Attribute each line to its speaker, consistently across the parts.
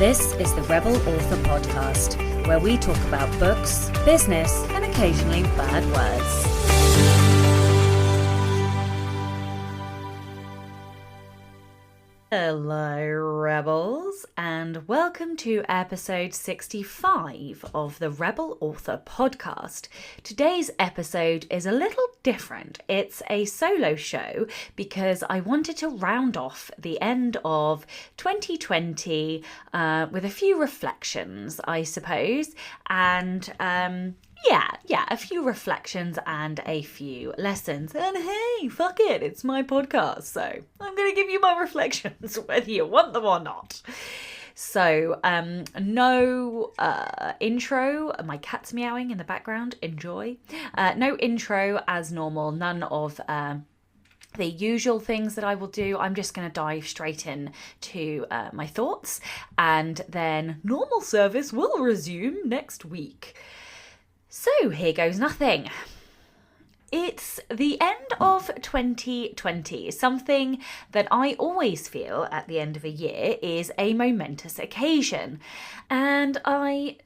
Speaker 1: This is the Rebel Author Podcast, where we talk about books, business, and occasionally bad words. Hello, Rebels, and welcome to episode 65 of the Rebel Author Podcast. Today's episode is a little different. It's a solo show because I wanted to round off the end of 2020 with a few reflections, I suppose, and a few reflections and a few lessons. And hey, fuck it, it's my podcast, so I'm going to give you my reflections, whether you want them or not. So, no intro. My cat's meowing in the background. Enjoy. No intro as normal. None of the usual things that I will do. I'm just going to dive straight in to my thoughts, and then normal service will resume next week. So here goes nothing. It's the end of 2020. Something that I always feel at the end of a year is a momentous occasion. And I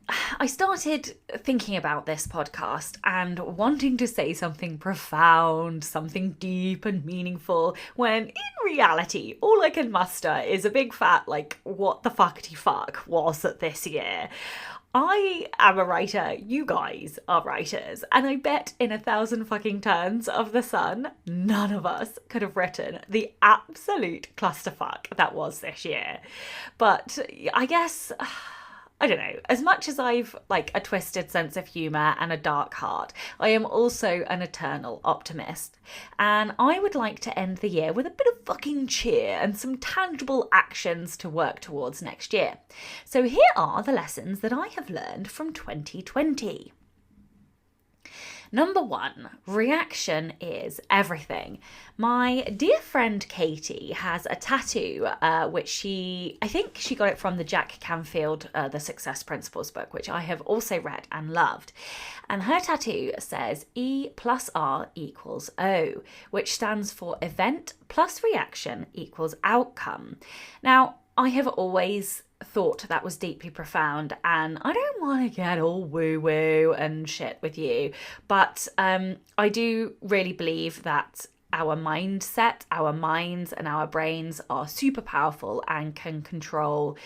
Speaker 1: started thinking about this podcast and wanting to say something profound, something deep and meaningful, when in reality, all I can muster is a big fat, what the fuckity fuck was it this year? I am a writer, you guys are writers, and I bet in 1,000 fucking turns of the sun, none of us could have written the absolute clusterfuck that was this year. But I guess, I don't know, as much as I've a twisted sense of humour and a dark heart, I am also an eternal optimist. And I would like to end the year with a bit of fucking cheer and some tangible actions to work towards next year. So here are the lessons that I have learned from 2020. Number 1, reaction is everything. My dear friend Katie has a tattoo, which I think she got it from the Jack Canfield, The Success Principles book, which I have also read and loved. And her tattoo says E plus R equals O, which stands for event plus reaction equals outcome. Now, I have always thought that was deeply profound, and I don't want to get all woo-woo and shit with you, but I do really believe that our mindset, our minds and our brains are super powerful and can control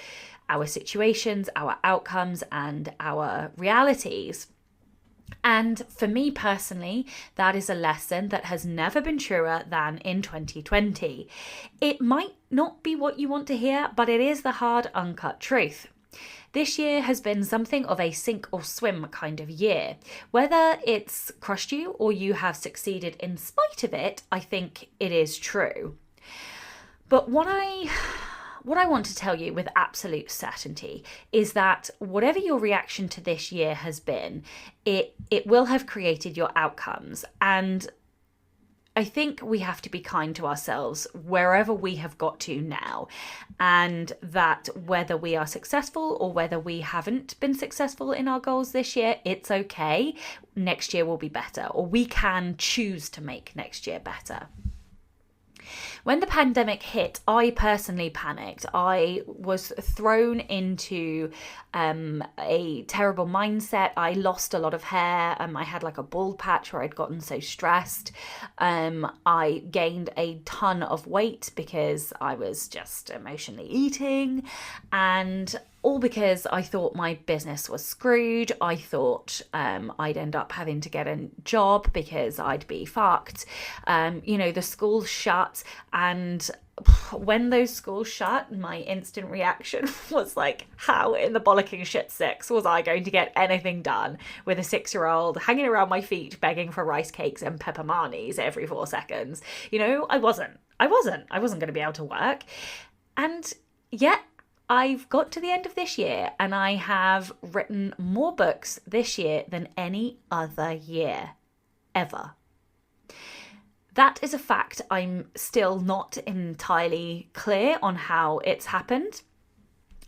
Speaker 1: our situations, our outcomes and our realities. And for me personally, that is a lesson that has never been truer than in 2020. It might not be what you want to hear, but it is the hard, uncut truth. This year has been something of a sink or swim kind of year. Whether it's crushed you or you have succeeded in spite of it, I think it is true. But what I want to tell you with absolute certainty is that whatever your reaction to this year has been, it will have created your outcomes. And I think we have to be kind to ourselves wherever we have got to now, and that whether we are successful or whether we haven't been successful in our goals this year, it's okay. Next year will be better, or we can choose to make next year better. When the pandemic hit, I personally panicked. I was thrown into a terrible mindset. I lost a lot of hair. I had a bald patch where I'd gotten so stressed. I gained a ton of weight because I was just emotionally eating, and all because I thought my business was screwed. I thought I'd end up having to get a job because I'd be fucked. The schools shut, and when those schools shut, my instant reaction was how in the bollocking shit six was I going to get anything done with a 6-year-old hanging around my feet begging for rice cakes and pepper manis every 4 seconds? I wasn't going to be able to work. And yet I've got to the end of this year and I have written more books this year than any other year ever. That is a fact. I'm still not entirely clear on how it's happened.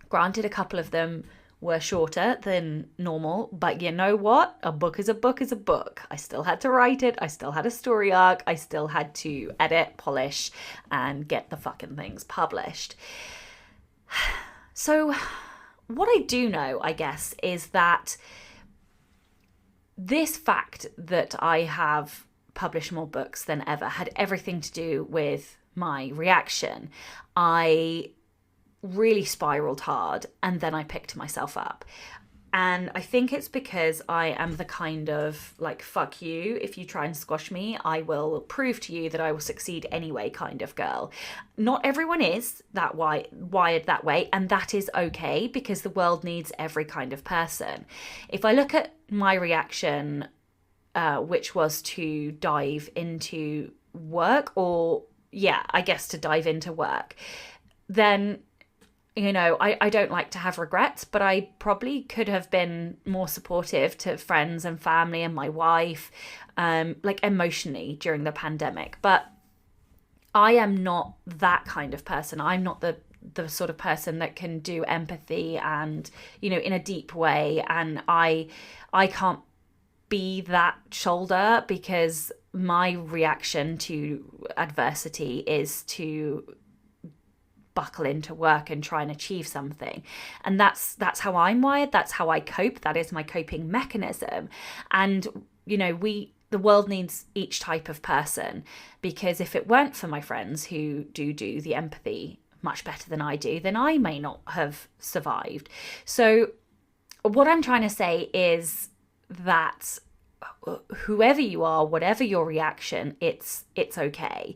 Speaker 1: Granted, a couple of them were shorter than normal, but you know what? A book is a book is a book. I still had to write it. I still had a story arc. I still had to edit, polish, and get the fucking things published. So what I do know, I guess, is that this fact that I have published more books than ever had everything to do with my reaction. I really spiraled hard and then I picked myself up. And I think it's because I am the kind of like, fuck you, if you try and squash me, I will prove to you that I will succeed anyway kind of girl. Not everyone is that wired that way, and that is okay because the world needs every kind of person. If I look at my reaction, which was to dive into work, or yeah, I guess to dive into work, then I don't like to have regrets, but I probably could have been more supportive to friends and family and my wife, like emotionally during the pandemic. But I am not that kind of person. I'm not the sort of person that can do empathy and, in a deep way. And I can't be that shoulder because my reaction to adversity is to buckle into work and try and achieve something. And that's how I'm wired. That's how I cope. That is my coping mechanism. And, the world needs each type of person, because if it weren't for my friends who do the empathy much better than I do, then I may not have survived. So what I'm trying to say is that whoever you are, whatever your reaction, it's okay.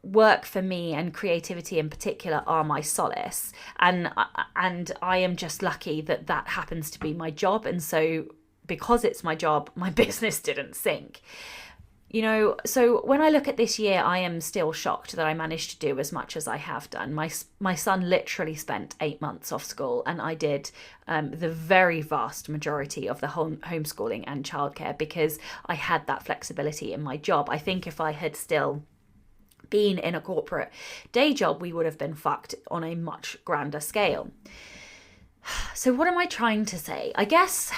Speaker 1: Work for me and creativity in particular are my solace, and I am just lucky that happens to be my job. And so because it's my job, my business didn't sink. So when I look at this year, I am still shocked that I managed to do as much as I have done. My son literally spent 8 months off school, and I did the very vast majority of the homeschooling and childcare because I had that flexibility in my job. I think if I had still been in a corporate day job, we would have been fucked on a much grander scale. So what am I trying to say? I guess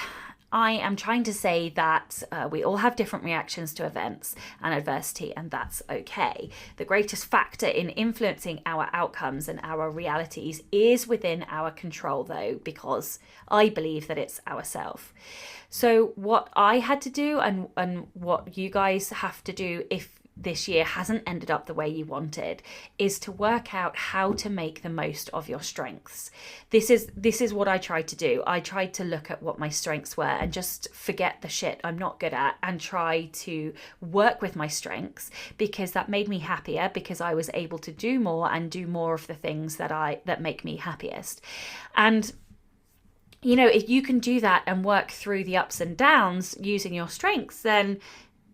Speaker 1: I am trying to say that we all have different reactions to events and adversity, and that's okay. The greatest factor in influencing our outcomes and our realities is within our control, though, because I believe that it's ourself. So what I had to do and what you guys have to do if this year hasn't ended up the way you wanted is to work out how to make the most of your strengths. This is what I tried to do. I tried to look at what my strengths were and just forget the shit I'm not good at and try to work with my strengths, because that made me happier, because I was able to do more and do more of the things that make me happiest. And if you can do that and work through the ups and downs using your strengths, then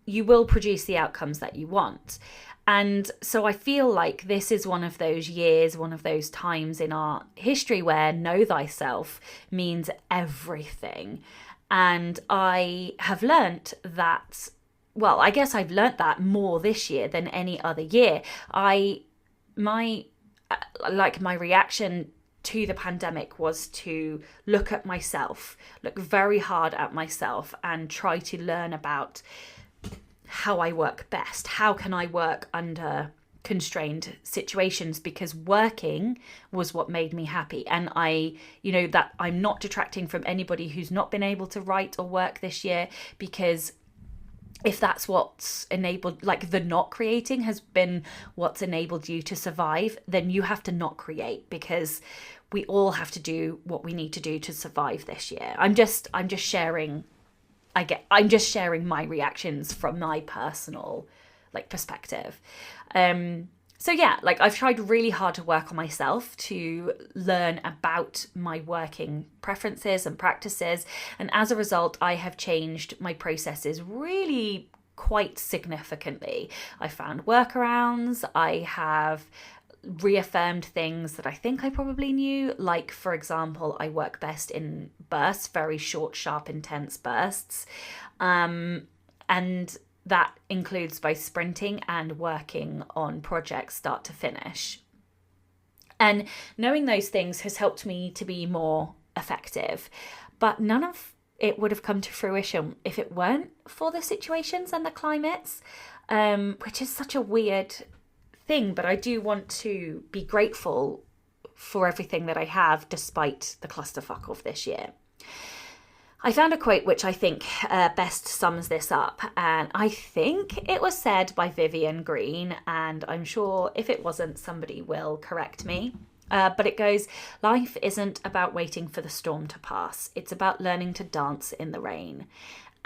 Speaker 1: you will produce the outcomes that you want. And so I feel like this is one of those years, one of those times in our history where know thyself means everything. And I have learnt that, well, I guess I've learnt that more this year than any other year. My reaction to the pandemic was to look at myself, look very hard at myself and try to learn about how I work best. How can I work under constrained situations? Because working was what made me happy. And that I'm not detracting from anybody who's not been able to write or work this year, because if that's what's enabled, like the not creating has been what's enabled you to survive, then you have to not create, because we all have to do what we need to do to survive this year. I'm just sharing my reactions from my personal perspective. So yeah, I've tried really hard to work on myself, to learn about my working preferences and practices. And as a result, I have changed my processes really quite significantly. I found workarounds. I have reaffirmed things that I think I probably knew. Like, for example, I work best in bursts, very short, sharp, intense bursts. And that includes both sprinting and working on projects start to finish. And knowing those things has helped me to be more effective. But none of it would have come to fruition if it weren't for the situations and the climates, which is such a weird thing. But I do want to be grateful for everything that I have despite the clusterfuck of this year. I found a quote which I think best sums this up, and I think it was said by Vivian Green, and I'm sure if it wasn't, somebody will correct me. But it goes, life isn't about waiting for the storm to pass. It's about learning to dance in the rain.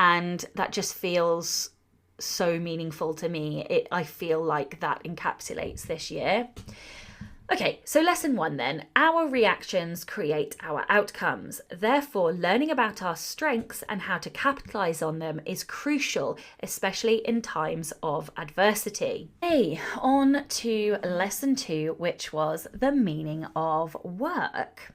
Speaker 1: And that just feels so meaningful to me. I feel like that encapsulates this year. Okay, so lesson 1 then. Our reactions create our outcomes. Therefore, learning about our strengths and how to capitalise on them is crucial, especially in times of adversity. Hey, on to lesson 2, which was the meaning of work.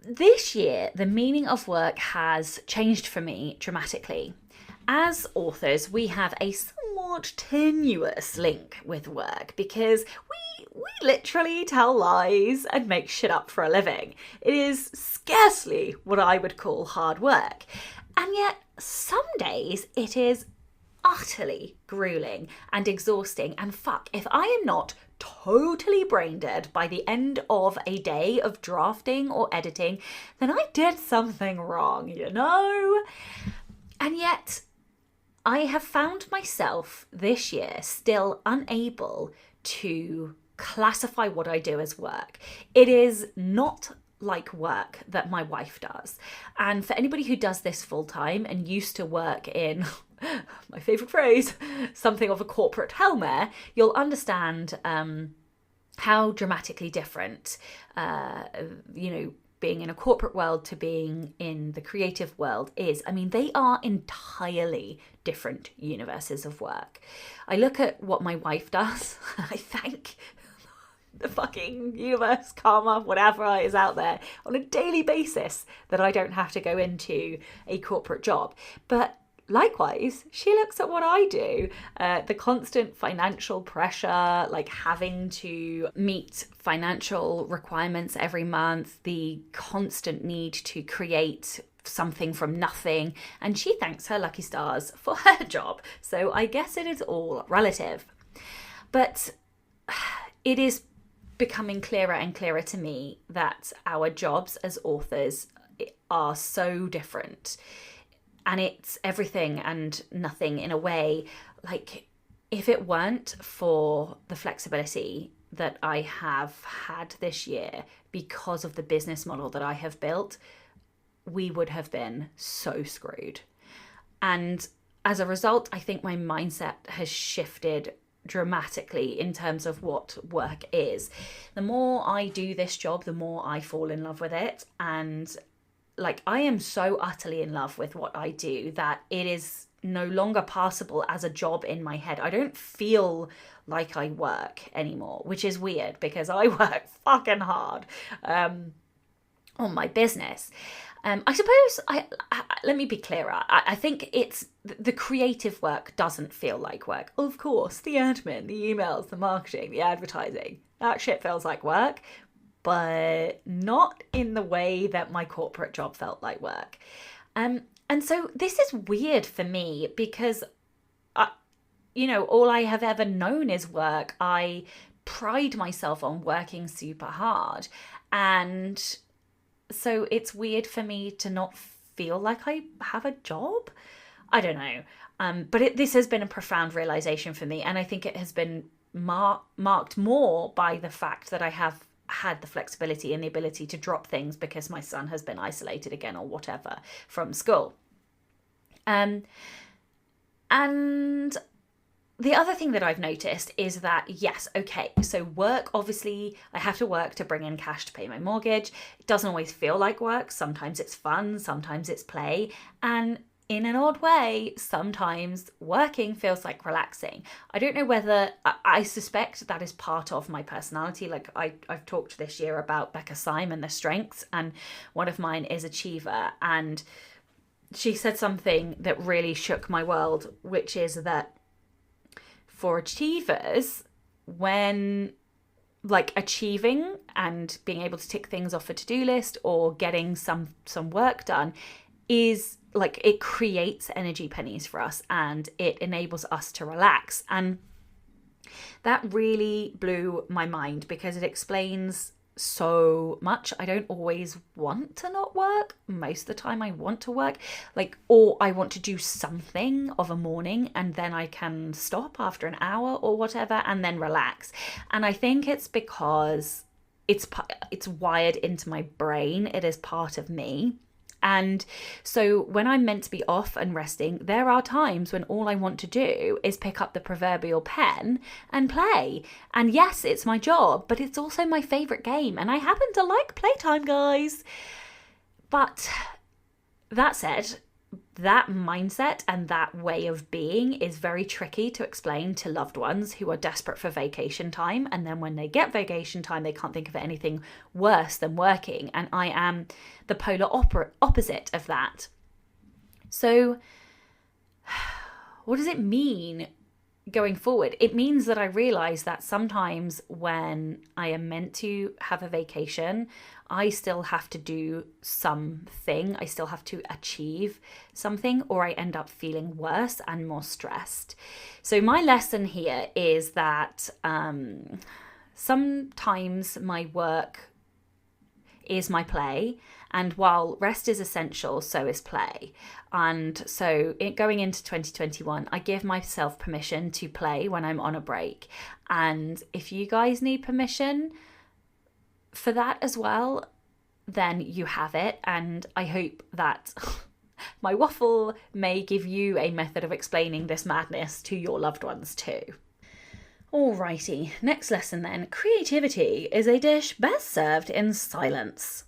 Speaker 1: This year, the meaning of work has changed for me dramatically. As authors, we have a somewhat tenuous link with work because we literally tell lies and make shit up for a living. It is scarcely what I would call hard work. And yet, some days it is utterly grueling and exhausting. And fuck, if I am not totally brain dead by the end of a day of drafting or editing, then I did something wrong, you know? And yet, I have found myself this year still unable to classify what I do as work. It is not like work that my wife does. And for anybody who does this full time and used to work in, my favourite phrase, something of a corporate hellmare, you'll understand how dramatically different, being in a corporate world to being in the creative world is. I mean, they are entirely different universes of work. I look at what my wife does, I thank the fucking universe, karma, whatever is out there on a daily basis that I don't have to go into a corporate job. But likewise, she looks at what I do, the constant financial pressure, like having to meet financial requirements every month, the constant need to create something from nothing, and she thanks her lucky stars for her job. So I guess it is all relative. But it is becoming clearer and clearer to me that our jobs as authors are so different. And it's everything and nothing in a way. Like, if it weren't for the flexibility that I have had this year because of the business model that I have built, we would have been so screwed. And as a result, I think my mindset has shifted dramatically in terms of what work is. The more I do this job, the more I fall in love with it. And like, I am so utterly in love with what I do that it is no longer passable as a job in my head. I don't feel like I work anymore, which is weird because I work fucking hard on my business. I suppose, let me be clearer. I think it's the creative work doesn't feel like work. Of course, the admin, the emails, the marketing, the advertising, that shit feels like work, but not in the way that my corporate job felt like work. And so this is weird for me because, all I have ever known is work. I pride myself on working super hard. And so it's weird for me to not feel like I have a job. I don't know. But this has been a profound realization for me. And I think it has been marked more by the fact that I have had the flexibility and the ability to drop things because my son has been isolated again or whatever from school. And the other thing that I've noticed is that, yes, okay, so work, obviously I have to work to bring in cash to pay my mortgage. It doesn't always feel like work. Sometimes it's fun, sometimes it's play. And in an odd way, sometimes working feels like relaxing. I don't know whether, I suspect that is part of my personality. Like I've talked this year about Becca Simon, the strengths, and one of mine is achiever. And she said something that really shook my world, which is that for achievers, when like achieving and being able to tick things off a to-do list or getting some work done is like, it creates energy pennies for us and it enables us to relax. And That really blew my mind because it explains so much. I don't always want to not work. Most of the time I want to work, or I want to do something of a morning and then I can stop after an hour or whatever and then relax. And I think it's because it's wired into my brain. It is part of me. And so when I'm meant to be off and resting, there are times when all I want to do is pick up the proverbial pen and play. And yes, it's my job, but it's also my favourite game. And I happen to like playtime, guys. But that said, that mindset and that way of being is very tricky to explain to loved ones who are desperate for vacation time. And then when they get vacation time, they can't think of anything worse than working. And I am the polar opposite of that. So what does it mean going forward? It means that I realize that sometimes when I am meant to have a vacation, I still have to do something. I still have to achieve something, or I end up feeling worse and more stressed. So my lesson here is that sometimes my work is my play, and while rest is essential, so is play. And so going into 2021, I give myself permission to play when I'm on a break. And if you guys need permission for that as well, then you have it. And I hope that my waffle may give you a method of explaining this madness to your loved ones too. Alrighty, next lesson then. Creativity is a dish best served in silence.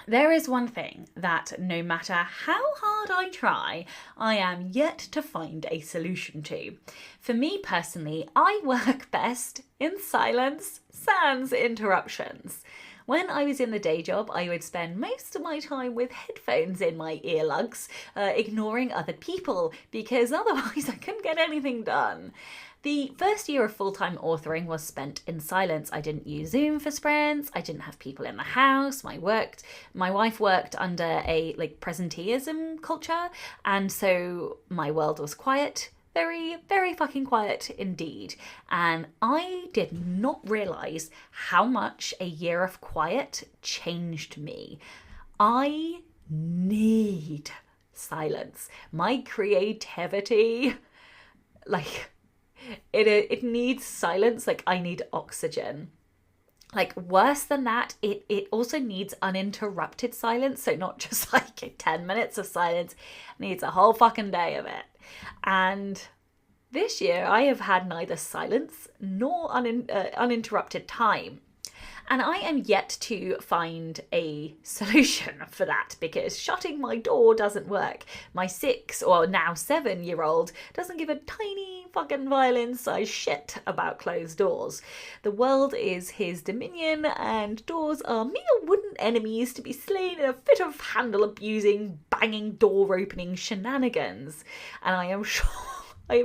Speaker 1: There is one thing that no matter how hard I try, I am yet to find a solution to. For me personally, I work best in silence, sans interruptions. When I was in the day job, I would spend most of my time with headphones in my earlugs, ignoring other people, because otherwise I couldn't get anything done. The first year of full-time authoring was spent in silence. I didn't use Zoom for sprints. I didn't have people in the house. My wife worked under a presenteeism culture, and so my world was quiet. Very, very fucking quiet indeed. And I did not realise how much a year of quiet changed me. I need silence. My creativity, it needs silence. I need oxygen. Worse than that, it also needs uninterrupted silence. So not just 10 minutes of silence, it needs a whole fucking day of it. And this year I have had neither silence nor uninterrupted time. And I am yet to find a solution for that, because shutting my door doesn't work. My 6 or now 7-year-old doesn't give a tiny fucking violin-sized shit about closed doors. The world is his dominion, and doors are mere wooden enemies to be slain in a fit of handle-abusing, banging door-opening shenanigans. And I am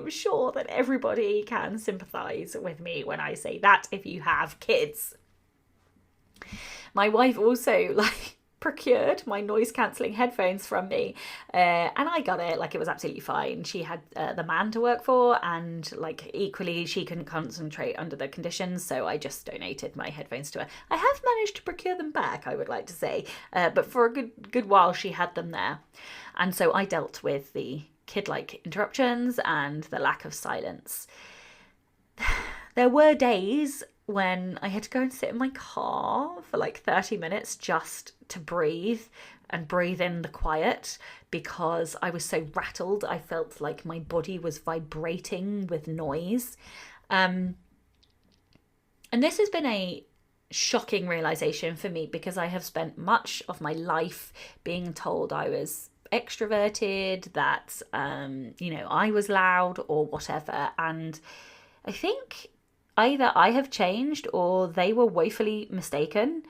Speaker 1: sure that everybody can sympathise with me when I say that if you have kids. My wife also procured my noise cancelling headphones from me, and I got it. It was absolutely fine. She had the man to work for, and equally she couldn't concentrate under the conditions, so I just donated my headphones to her. I have managed to procure them back, I would like to say, but for a good while she had them there, and so I dealt with the kid-like interruptions and the lack of silence. There were days when I had to go and sit in my car for 30 minutes just to breathe and breathe in the quiet, because I was so rattled. I felt like my body was vibrating with noise. And this has been a shocking realization for me, because I have spent much of my life being told I was extroverted, that, I was loud or whatever. And I think either I have changed or they were woefully mistaken,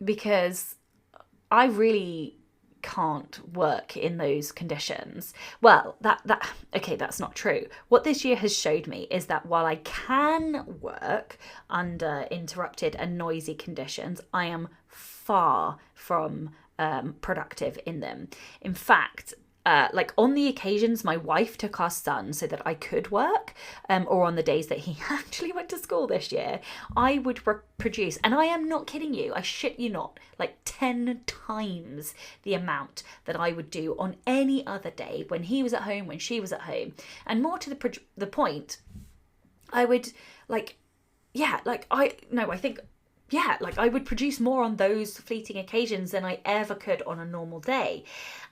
Speaker 1: because I really can't work in those conditions. Well, that's not true. What this year has showed me is that while I can work under interrupted and noisy conditions, I am far from productive in them. In fact, like on the occasions my wife took our son so that I could work, or on the days that he actually went to school this year, I would produce, and I am not kidding you, I shit you not, like 10 times the amount that I would do on any other day when he was at home, when she was at home. And more to the point, I would I would produce more on those fleeting occasions than I ever could on a normal day.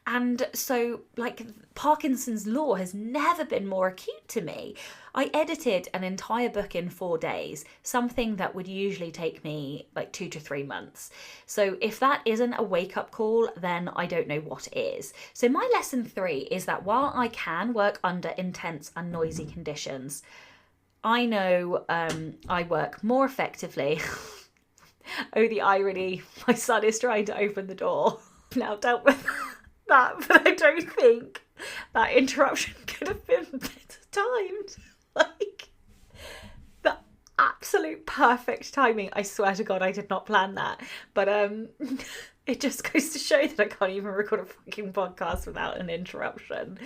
Speaker 1: And so, like, Parkinson's law has never been more acute to me. I edited an entire book in 4 days, something that would usually take me like 2 to 3 months. So if that isn't a wake-up call, then I don't know what is. So my lesson 3 is that while I can work under intense and noisy conditions, I know I work more effectively. Oh, the irony. My son is trying to open the door. I've now dealt with that, but I don't think that interruption could have been better timed. Like, the absolute perfect timing. I swear to God, I did not plan that. But it just goes to show that I can't even record a fucking podcast without an interruption.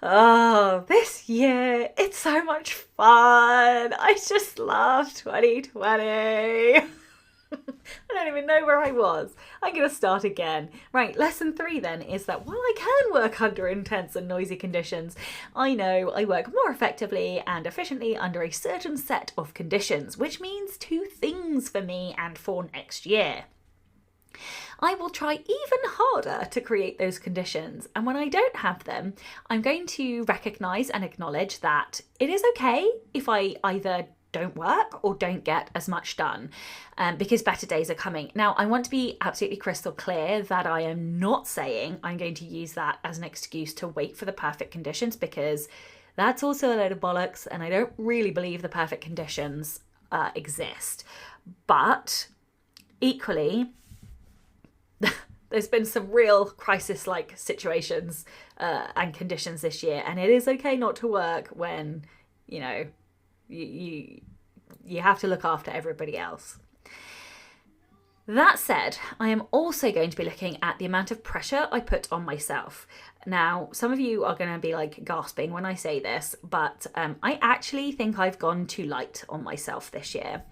Speaker 1: Oh, this year, it's so much fun. I just love 2020. I don't even know where I was. I'm going to start again. Right, lesson 3 then is that while I can work under intense and noisy conditions, I know I work more effectively and efficiently under a certain set of conditions, which means 2 things for me and for next year. I will try even harder to create those conditions, and when I don't have them, I'm going to recognise and acknowledge that it is okay if I either don't work or don't get as much done, because better days are coming. Now, I want to be absolutely crystal clear that I am not saying I'm going to use that as an excuse to wait for the perfect conditions, because that's also a load of bollocks, and I don't really believe the perfect conditions exist. But equally, there's been some real crisis-like situations and conditions this year, and it is okay not to work when, you know, you have to look after everybody else. That said, I am also going to be looking at the amount of pressure I put on myself. Now, some of you are going to be like gasping when I say this, but I actually think I've gone too light on myself this year.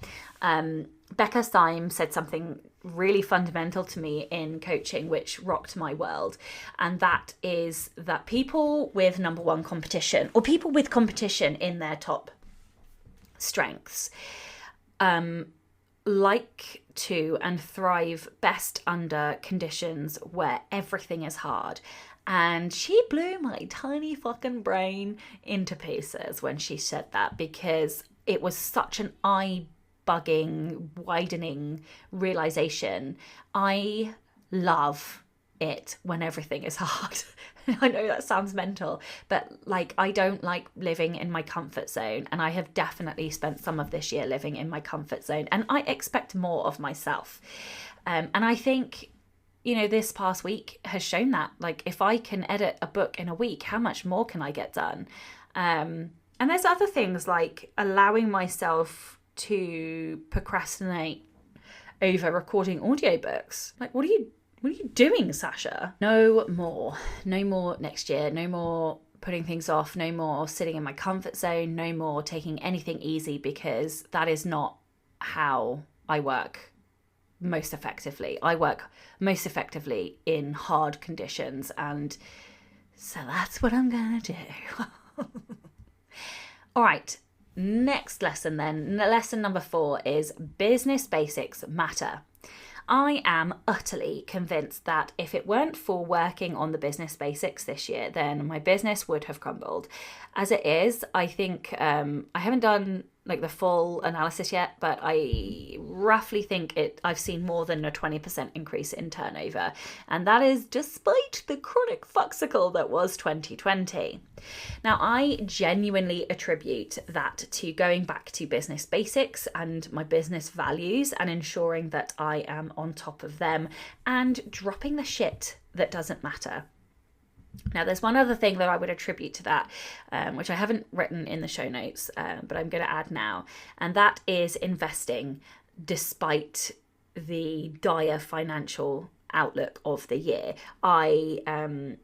Speaker 1: Becca Syme said something really fundamental to me in coaching, which rocked my world. And that is that people with number 1 competition, or people with competition in their top strengths, like to and thrive best under conditions where everything is hard. And she blew my tiny fucking brain into pieces when she said that, because it was such an eye-bugging, widening realization. I love it when everything is hard. I know that sounds mental, but like, I don't like living in my comfort zone, and I have definitely spent some of this year living in my comfort zone, and I expect more of myself. And I think, you know, this past week has shown that, like, if I can edit a book in a week, how much more can I get done? And there's other things like allowing myself to procrastinate over recording audiobooks. Like, what are you doing, Sasha? No more next year. No more putting things off. No more sitting in my comfort zone. No more taking anything easy, because that is not how I work most effectively. I work most effectively in hard conditions, and so that's what I'm gonna do. All right, next lesson then. Lesson number 4 is business basics matter. I am utterly convinced that if it weren't for working on the business basics this year, then my business would have crumbled. As it is, I think I haven't done like the full analysis yet, but I roughly think I've seen more than a 20% increase in turnover. And that is despite the chronic fucksicle that was 2020. Now, I genuinely attribute that to going back to business basics and my business values, and ensuring that I am on top of them and dropping the shit that doesn't matter. Now, there's one other thing that I would attribute to that, which I haven't written in the show notes, but I'm going to add now, and that is investing despite the dire financial outlook of the year. I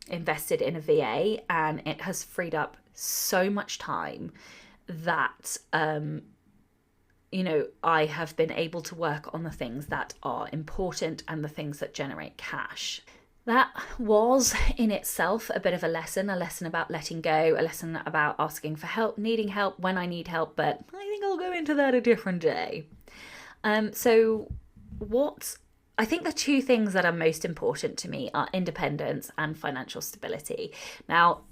Speaker 1: invested in a VA, and it has freed up so much time that I have been able to work on the things that are important and the things that generate cash. That was in itself a bit of a lesson about letting go, a lesson about asking for help, needing help when I need help, but I think I'll go into that a different day. So I think the two things that are most important to me are independence and financial stability. Now,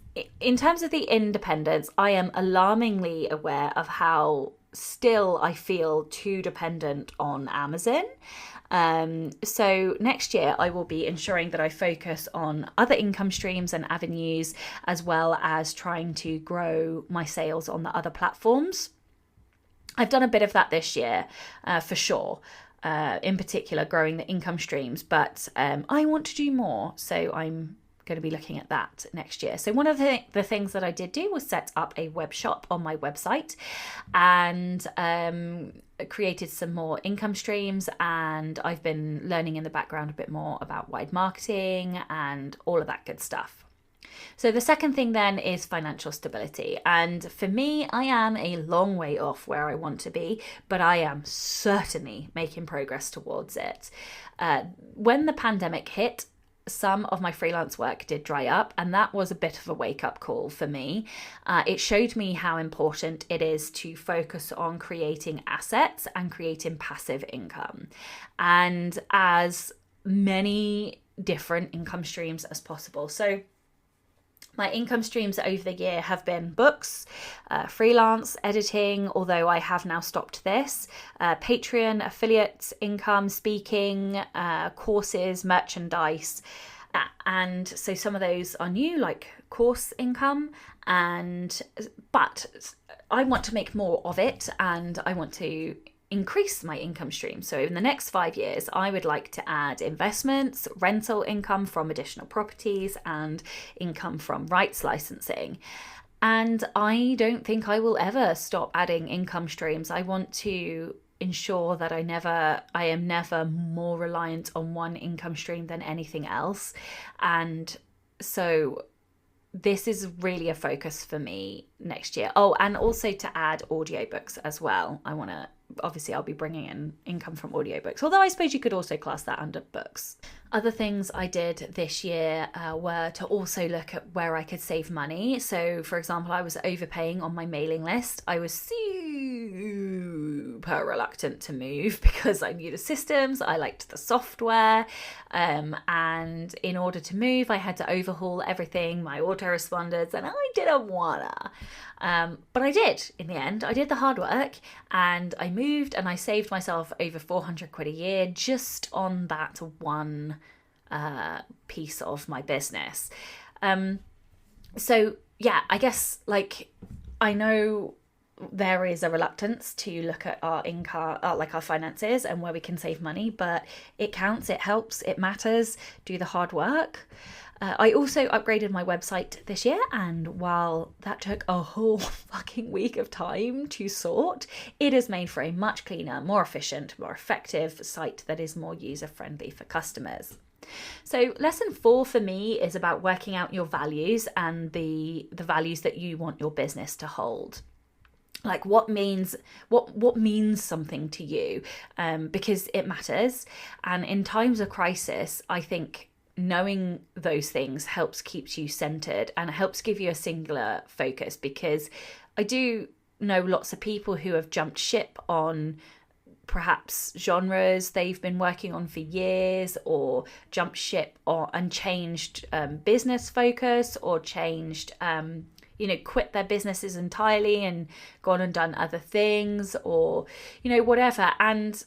Speaker 1: in terms of the independence, I am alarmingly aware of how still I feel too dependent on Amazon. So next year I will be ensuring that I focus on other income streams and avenues, as well as trying to grow my sales on the other platforms. I've done a bit of that this year, for sure. In particular, growing the income streams, but I want to do more. So I'm going to be looking at that next year. So one of the things that I did do was set up a web shop on my website, and created some more income streams, and I've been learning in the background a bit more about wide marketing and all of that good stuff. So the second thing then is financial stability. And for me, I am a long way off where I want to be, but I am certainly making progress towards it. When the pandemic hit, some of my freelance work did dry up, and that was a bit of a wake-up call for me. It showed me how important it is to focus on creating assets and creating passive income, and as many different income streams as possible. So my income streams over the year have been books, freelance, editing, although I have now stopped this, Patreon, affiliate income, speaking, courses, merchandise. And so some of those are new, like course income, but I want to make more of it, and I want to increase my income stream. So in the next 5 years, I would like to add investments, rental income from additional properties, and income from rights licensing. And I don't think I will ever stop adding income streams. I want to ensure that I am never more reliant on one income stream than anything else. And so this is really a focus for me next year. Oh, and also to add audiobooks as well. Obviously I'll be bringing in income from audiobooks, although I suppose you could also class that under books. Other things I did this year were to also look at where I could save money. So for example, I was overpaying on my mailing list. I was super reluctant to move because I knew the systems, I liked the software, and in order to move I had to overhaul everything, my autoresponders, and I didn't wanna. But I did in the end. I did the hard work, and I moved, and I saved myself over 400 quid a year just on that one piece of my business. So yeah, I guess I know there is a reluctance to look at our income, our finances and where we can save money, but it counts, it helps, it matters. Do the hard work. I also upgraded my website this year, and while that took a whole fucking week of time to sort, it has made for a much cleaner, more efficient, more effective site that is more user-friendly for customers. So lesson 4 for me is about working out your values and the values that you want your business to hold. Like what means something to you, because it matters. And in times of crisis, I think knowing those things helps keep you centered and helps give you a singular focus, because I do know lots of people who have jumped ship on perhaps genres they've been working on for years, or jumped ship and changed business focus, or changed quit their businesses entirely and gone and done other things, or whatever. And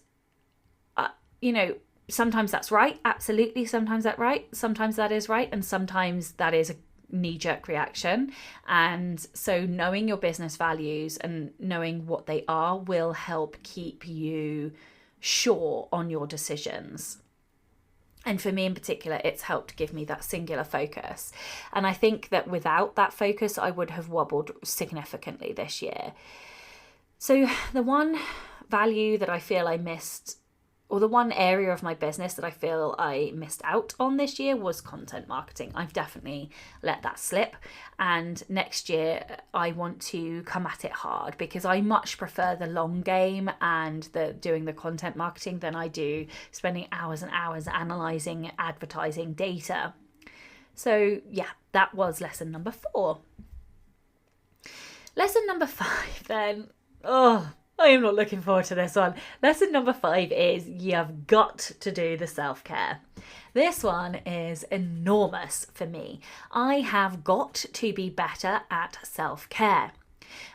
Speaker 1: sometimes that's right, absolutely. Sometimes that's right, sometimes that is right, and sometimes that is a knee-jerk reaction. And so knowing your business values and knowing what they are will help keep you sure on your decisions. And for me in particular, it's helped give me that singular focus. And I think that without that focus, I would have wobbled significantly this year. So the one value that I feel I missed or the one area of my business that I feel I missed out on this year was content marketing. I've definitely let that slip. And next year, I want to come at it hard because I much prefer the long game and doing the content marketing than I do spending hours and hours analysing advertising data. So yeah, that was lesson number 4. Lesson number 5 then. Oh, I am not looking forward to this one. Lesson number 5 is you've got to do the self-care. This one is enormous for me. I have got to be better at self-care.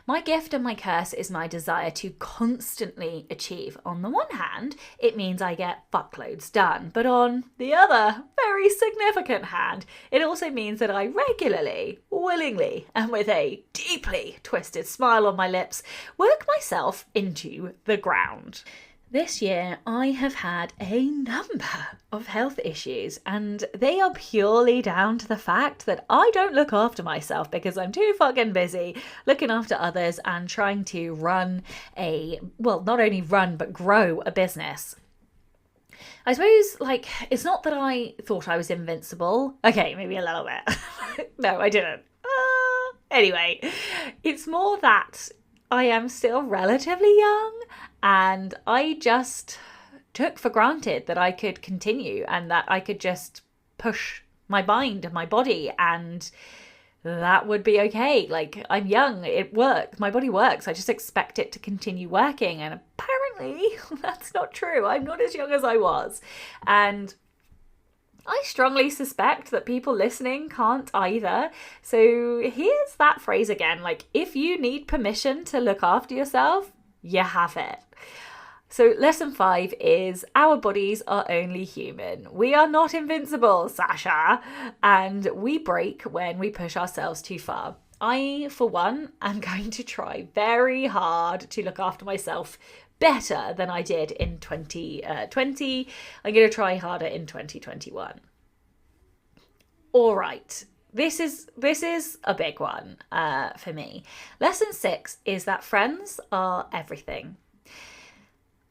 Speaker 1: My gift and my curse is my desire to constantly achieve. On the one hand, it means I get fuckloads done, but on the other, very significant hand, it also means that I regularly, willingly, and with a deeply twisted smile on my lips, work myself into the ground. This year, I have had a number of health issues, and they are purely down to the fact that I don't look after myself because I'm too fucking busy looking after others and trying to run not only run, but grow a business. I suppose, it's not that I thought I was invincible. Okay, maybe a little bit. No, I didn't. Anyway, it's more that I am still relatively young, and I just took for granted that I could continue and that I could just push my mind and my body and that would be okay. I'm young, it works, my body works, I just expect it to continue working, and apparently that's not true. I'm not as young as I was, and I strongly suspect that people listening can't either. So here's that phrase again, if you need permission to look after yourself, you have it. So lesson 5 is our bodies are only human. We are not invincible, Sasha, and we break when we push ourselves too far. I, for one, am going to try very hard to look after myself better than I did in 2020. I'm going to try harder in 2021. All right. This is a big one for me. Lesson 6 is that friends are everything.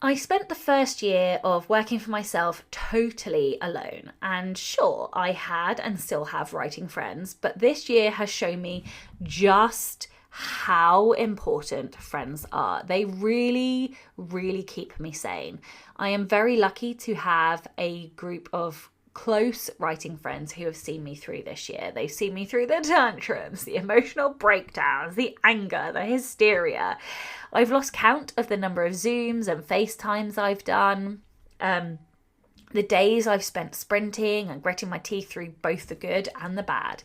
Speaker 1: I spent the first year of working for myself totally alone, and sure, I had and still have writing friends, but this year has shown me just how important friends are. They really, really keep me sane. I am very lucky to have a group of close writing friends who have seen me through this year. They've seen me through the tantrums, the emotional breakdowns, the anger, the hysteria. I've lost count of the number of Zooms and FaceTimes I've done. The days I've spent sprinting and gritting my teeth through both the good and the bad.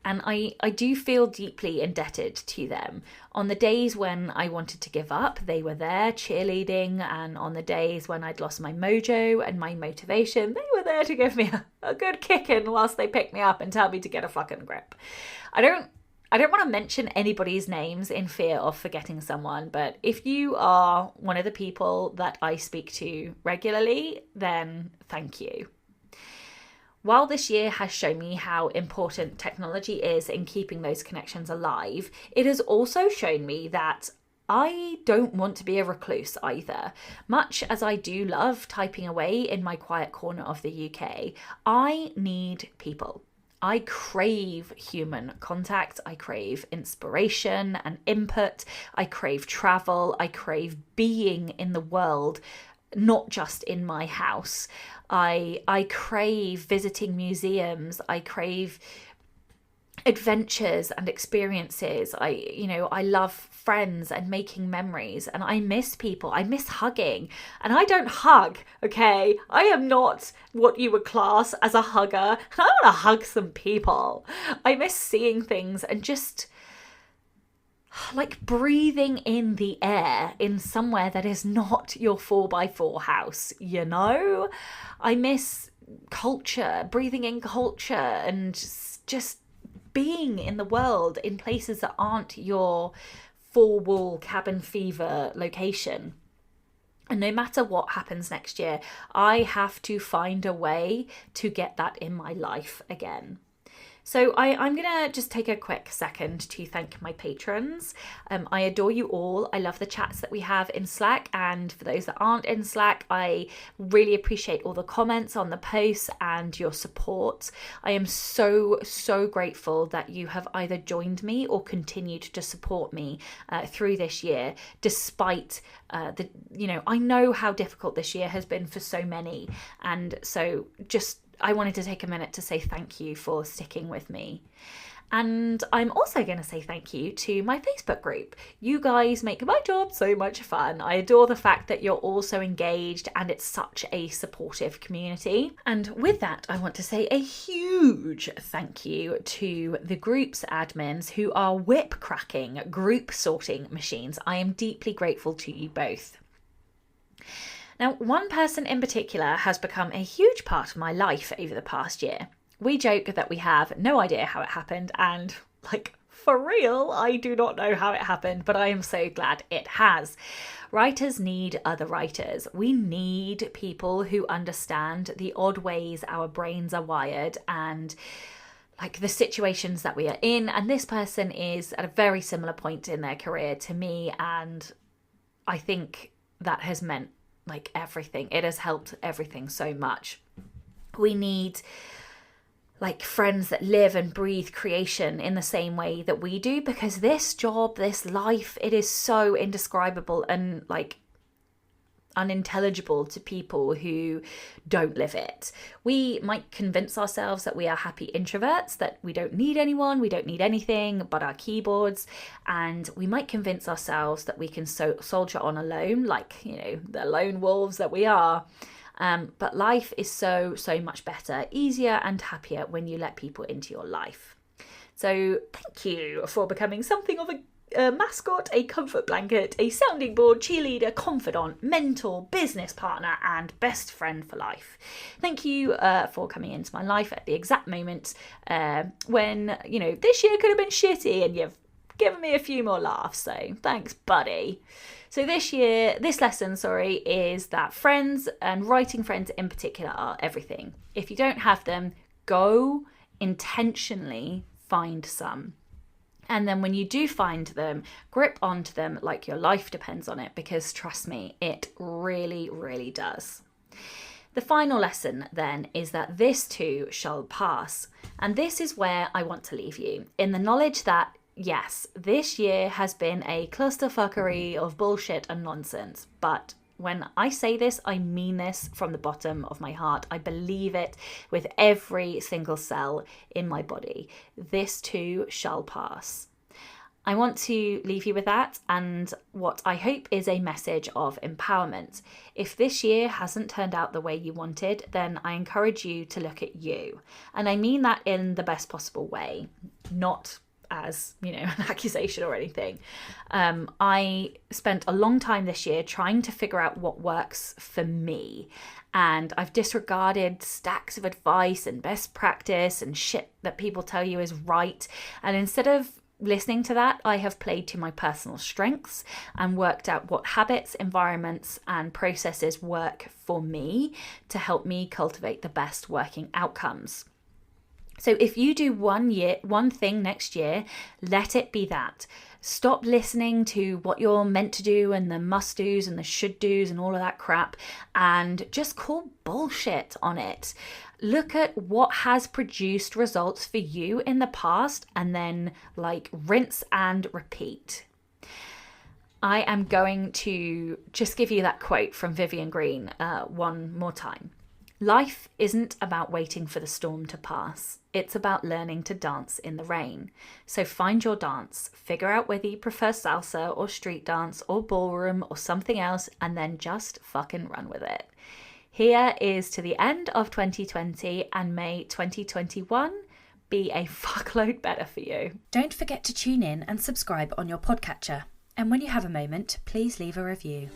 Speaker 1: And I do feel deeply indebted to them. On the days when I wanted to give up, they were there cheerleading. And on the days when I'd lost my mojo and my motivation, they were there to give me a good kicking whilst they picked me up and tell me to get a fucking grip. I don't want to mention anybody's names in fear of forgetting someone, but if you are one of the people that I speak to regularly, then thank you. While this year has shown me how important technology is in keeping those connections alive, it has also shown me that I don't want to be a recluse either. Much as I do love typing away in my quiet corner of the UK, I need people. I crave human contact, I crave inspiration and input, I crave travel, I crave being in the world, not just in my house. I crave visiting museums, I crave adventures and experiences. I love friends and making memories, and I miss people. I miss hugging, and I don't hug, okay? I am not what you would class as a hugger. I want to hug some people. I miss seeing things and just breathing in the air in somewhere that is not your 4x4 house, you know? I miss culture, breathing in culture, and just being in the world in places that aren't your 4-wall cabin fever location. And no matter what happens next year, I have to find a way to get that in my life again. So I'm going to just take a quick second to thank my patrons. I adore you all. I love the chats that we have in Slack. And for those that aren't in Slack, I really appreciate all the comments on the posts and your support. I am so, so grateful that you have either joined me or continued to support me through this year, despite I know how difficult this year has been for so many. And so I wanted to take a minute to say thank you for sticking with me. And I'm also going to say thank you to my Facebook group. You guys make my job so much fun. I adore the fact that you're all so engaged and it's such a supportive community. And with that, I want to say a huge thank you to the group's admins who are whip cracking group sorting machines. I am deeply grateful to you both. Now, one person in particular has become a huge part of my life over the past year. We joke that we have no idea how it happened, and for real, I do not know how it happened, but I am so glad it has. Writers need other writers. We need people who understand the odd ways our brains are wired and the situations that we are in. And this person is at a very similar point in their career to me, and I think that has meant everything. It has helped everything so much. We need friends that live and breathe creation in the same way that we do, because this job, this life, it is so indescribable and unintelligible to people who don't live it. We might convince ourselves that we are happy introverts, that we don't need anyone, we don't need anything but our keyboards, and we might convince ourselves that we can soldier on alone, the lone wolves that we are. But life is so, so much better, easier and happier when you let people into your life. So thank you for becoming something of a mascot, a comfort blanket, a sounding board, cheerleader, confidant, mentor, business partner, and best friend for life. Thank you for coming into my life at the exact moment when, this year could have been shitty and you've given me a few more laughs. So thanks, buddy. So this lesson, is that friends, and writing friends in particular, are everything. If you don't have them, go intentionally find some. And then when you do find them, grip onto them like your life depends on it, because trust me, it really, really does. The final lesson then is that this too shall pass. And this is where I want to leave you, in the knowledge that yes, this year has been a clusterfuckery of bullshit and nonsense, but when I say this, I mean this from the bottom of my heart. I believe it with every single cell in my body. This too shall pass. I want to leave you with that, and what I hope is a message of empowerment. If this year hasn't turned out the way you wanted, then I encourage you to look at you. And I mean that in the best possible way, not as, an accusation or anything. I spent a long time this year trying to figure out what works for me. And I've disregarded stacks of advice and best practice and shit that people tell you is right. And instead of listening to that, I have played to my personal strengths and worked out what habits, environments, and processes work for me to help me cultivate the best working outcomes. So if you do one thing next year, let it be that. Stop listening to what you're meant to do and the must do's and the should do's and all of that crap, and just call bullshit on it. Look at what has produced results for you in the past and then rinse and repeat. I am going to just give you that quote from Vivian Green one more time. Life isn't about waiting for the storm to pass. It's about learning to dance in the rain. So find your dance, figure out whether you prefer salsa or street dance or ballroom or something else, and then just fucking run with it. Here is to the end of 2020, and may 2021 be a fuckload better for you.
Speaker 2: Don't forget to tune in and subscribe on your podcatcher. And when you have a moment, please leave a review.